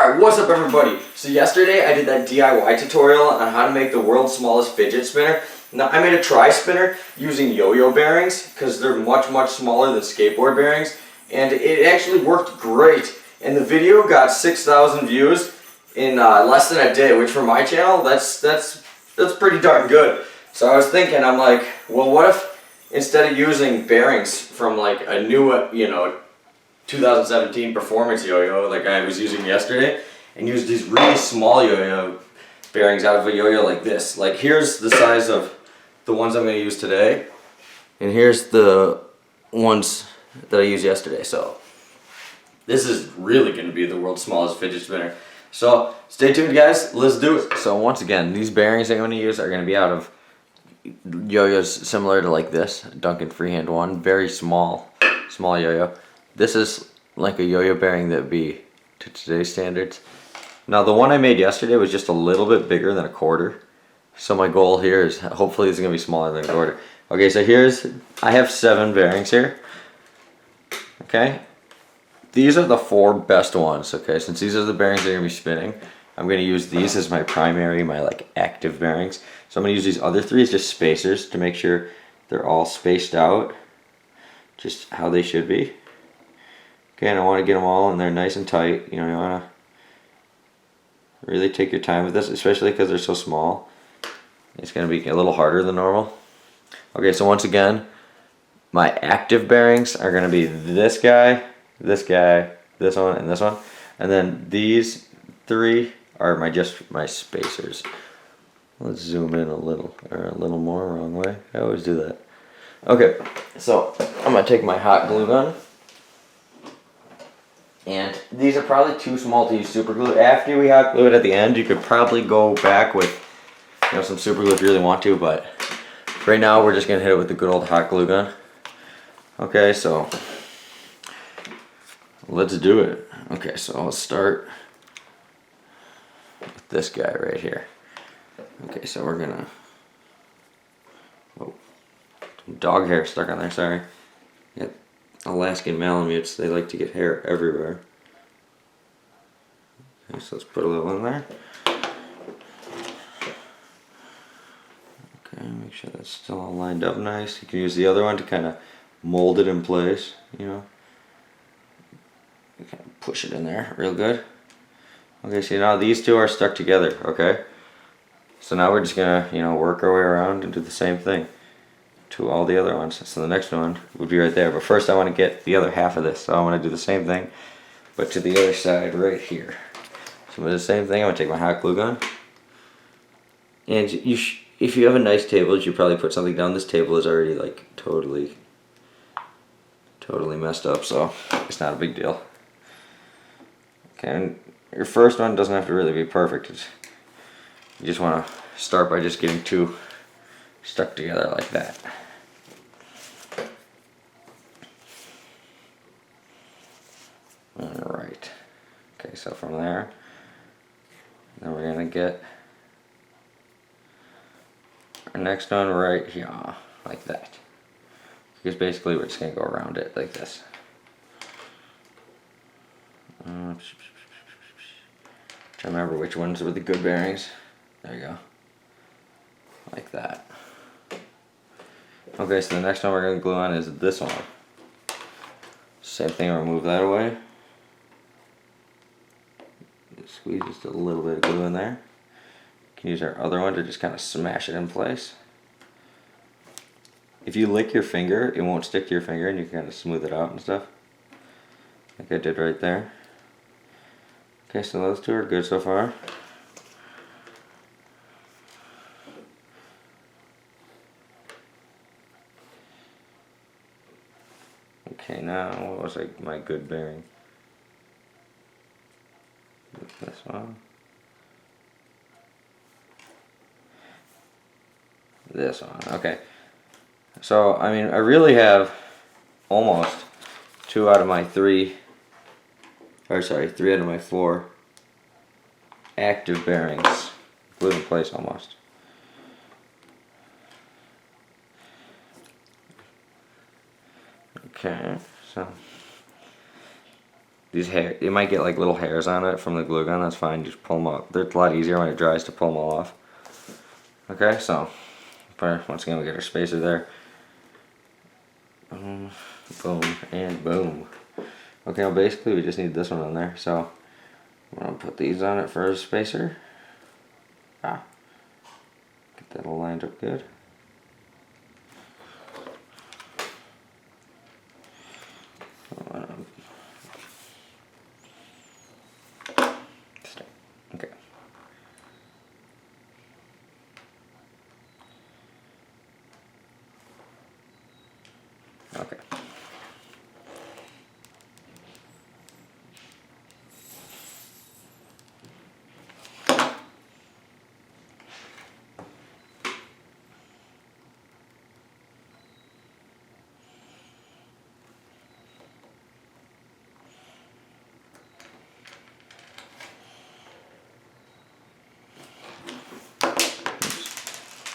Alright, what's up everybody? So yesterday I did that DIY tutorial on how to make the world's smallest fidget spinner. Now I made a tri spinner using yo-yo bearings because they're much smaller than skateboard bearings, and it actually worked great. And the video got 6,000 views in less than a day, which for my channel that's pretty darn good. So I was thinking, I'm like, well, what if instead of using bearings from like a new 2017 performance yo-yo like I was using yesterday, and use these really small yo-yo bearings out of a yo-yo like this. Like here's the size of the ones I'm going to use today, and here's the ones that I used yesterday. So this is really going to be the world's smallest fidget spinner. So stay tuned guys, let's do it. So once again, these bearings I'm going to use are going to be out of yo-yos similar to like this Duncan Freehand one, very small yo-yo. This is like a yo-yo bearing that would be to today's standards. Now the one I made yesterday was just a little bit bigger than a quarter. So my goal here is hopefully it's going to be smaller than a quarter. Okay, so I have 7 bearings here. Okay, these are the 4 best ones. Okay, since these are the bearings that are going to be spinning, I'm going to use these as my primary, my like active bearings. So I'm going to use these other 3 as just spacers to make sure they're all spaced out just how they should be. Okay, and I want to get them all in there nice and tight. You know, you want to really take your time with this, especially because they're so small. It's going to be a little harder than normal. Okay, so once again, my active bearings are going to be this guy, this one, and this one. And then these 3 are just my spacers. Let's zoom in a little more, wrong way. I always do that. Okay, so I'm going to take my hot glue gun. And these are probably too small to use super glue. After we hot glue it at the end, you could probably go back with some super glue if you really want to, but right now we're just going to hit it with the good old hot glue gun. Okay, so let's do it. Okay, so I'll start with this guy right here. Okay, so we're going to... Whoa. Some dog hair stuck on there, sorry. Yep. Alaskan Malamutes, they like to get hair everywhere. Okay, so let's put a little in there. Okay, make sure that's still all lined up nice. You can use the other one to kind of mold it in place, you know. You kind of push it in there real good. Okay, so now these 2 are stuck together, okay? So now we're just gonna, work our way around and do the same thing to all the other ones. So the next one would be right there, but first I want to get the other half of this, so I'm going to do the same thing but to the other side right here. So I'm going to do the same thing. I'm going to take my hot glue gun, and if you have a nice table, you should probably put something down. This table is already like totally messed up, so it's not a big deal. Okay, and your first one doesn't have to really be perfect. You just want to start by just getting 2 stuck together like that. Alright. Okay, so from there, then we're going to get our next one right here, like that. Because basically we're just going to go around it like this. Trying to remember which ones were the good bearings. There you go. Like that. Okay, so the next one we're going to glue on is this one. Same thing, remove that away. Squeeze just a little bit of glue in there. You can use our other one to just kind of smash it in place. If you lick your finger, it won't stick to your finger, and you can kind of smooth it out and stuff. Like I did right there. Okay, so those 2 are good so far. Okay, now what was like my good bearing? This one. This one. Okay. So I mean, I really have almost 2 out of my 3. Or sorry, 3 out of my 4 active bearings glued in place almost. Okay, so these hair, you might get like little hairs on it from the glue gun. That's fine. Just pull them out. They're a lot easier when it dries to pull them all off. Okay, so once again we get our spacer there. Boom, boom, and boom. Okay, well basically we just need this one on there. So I'm gonna put these on it for a spacer. Get that all lined up good. Okay. Okay.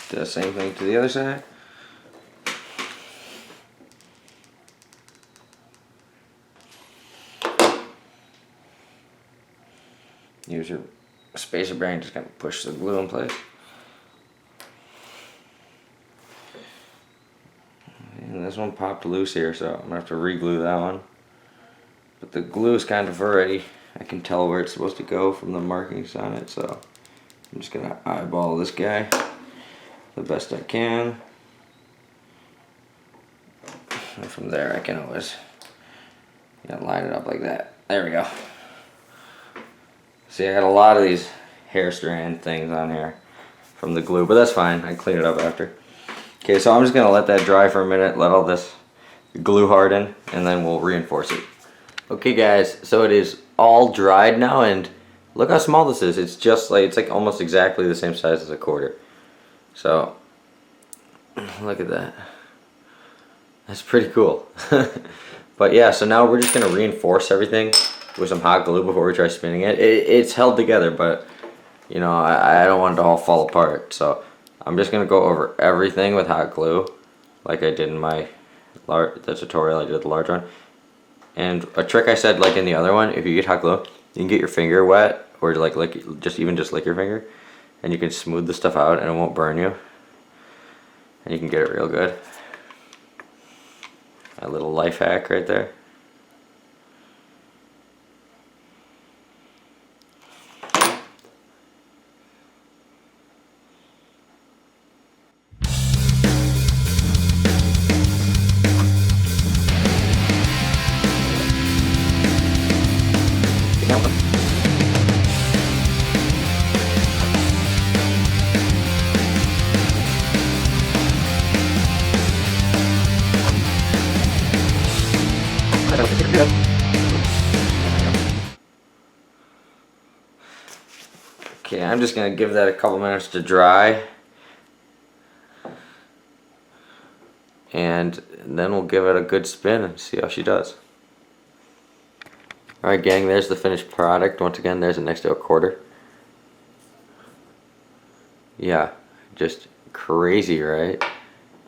Do the same thing to the other side. Use your spacer bearing, just kind of push the glue in place. And this one popped loose here, so I'm gonna have to re-glue that one. But the glue is kind of already, I can tell where it's supposed to go from the markings on it, so I'm just gonna eyeball this guy the best I can. And from there I can always line it up like that. There we go. See, I got a lot of these hair strand things on here from the glue, but that's fine. I can clean it up after. Okay, so I'm just gonna let that dry for a minute, let all this glue harden, and then we'll reinforce it. Okay guys, so it is all dried now, and look how small this is. It's just like, it's like almost exactly the same size as a quarter. So, look at that. That's pretty cool. But yeah, so now we're just gonna reinforce everything with some hot glue before we try spinning it. It's held together, but you know, I don't want it to all fall apart. So I'm just gonna go over everything with hot glue, like I did in my the tutorial I did the large one. And a trick I said, like in the other one, if you get hot glue, you can get your finger wet, or like just lick your finger, and you can smooth the stuff out, and it won't burn you, and you can get it real good. A little life hack right there. Okay, I'm just gonna give that a couple minutes to dry, and then we'll give it a good spin and see how she does. Alright gang, there's the finished product. Once again, there's it next to a quarter. Yeah, just crazy, right?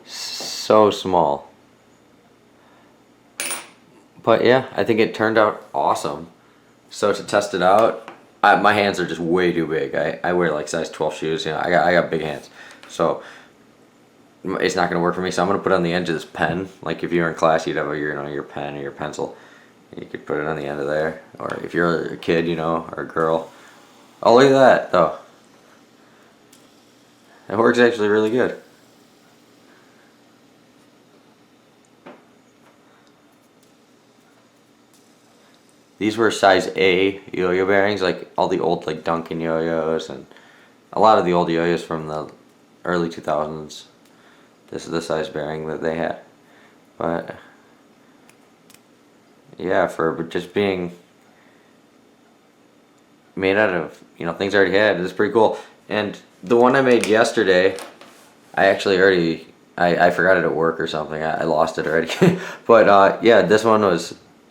So small. But yeah, I think it turned out awesome. So to test it out, my hands are just way too big. I wear like size 12 shoes. You know, I got big hands, so it's not gonna work for me. So I'm gonna put it on the edge of this pen. Like if you were in class, you'd have your pen or your pencil. You could put it on the end of there, or if you're a kid, you know, or a girl. Oh, look at that though. It works actually really good. These were size A yo-yo bearings, like all the old like Duncan yo-yos and a lot of the old yo-yos from the early 2000s. This is the size bearing that they had. But yeah, for just being made out of, you know, things I already had, it's pretty cool. And the one I made yesterday, I actually already, I forgot it at work or something. I lost it already. But yeah, this one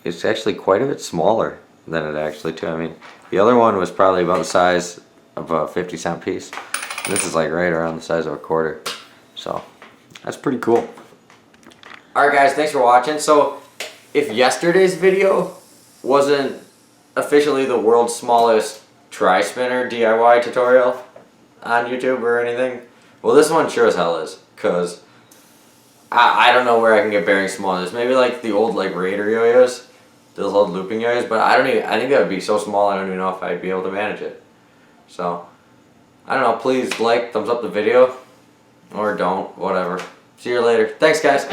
it's actually quite a bit smaller than it actually too. I mean, the other one was probably about the size of a 50-cent piece. And this is like right around the size of a quarter. So that's pretty cool. Alright guys, thanks for watching. So if yesterday's video wasn't officially the world's smallest tri-spinner DIY tutorial on YouTube or anything, well, this one sure as hell is, because I don't know where I can get bearings smaller. This maybe like the old like Raider yo-yos, those old looping yo-yos, but I think that would be so small I don't even know if I'd be able to manage it. So, I don't know, please like, thumbs up the video, or don't, whatever. See you later. Thanks, guys.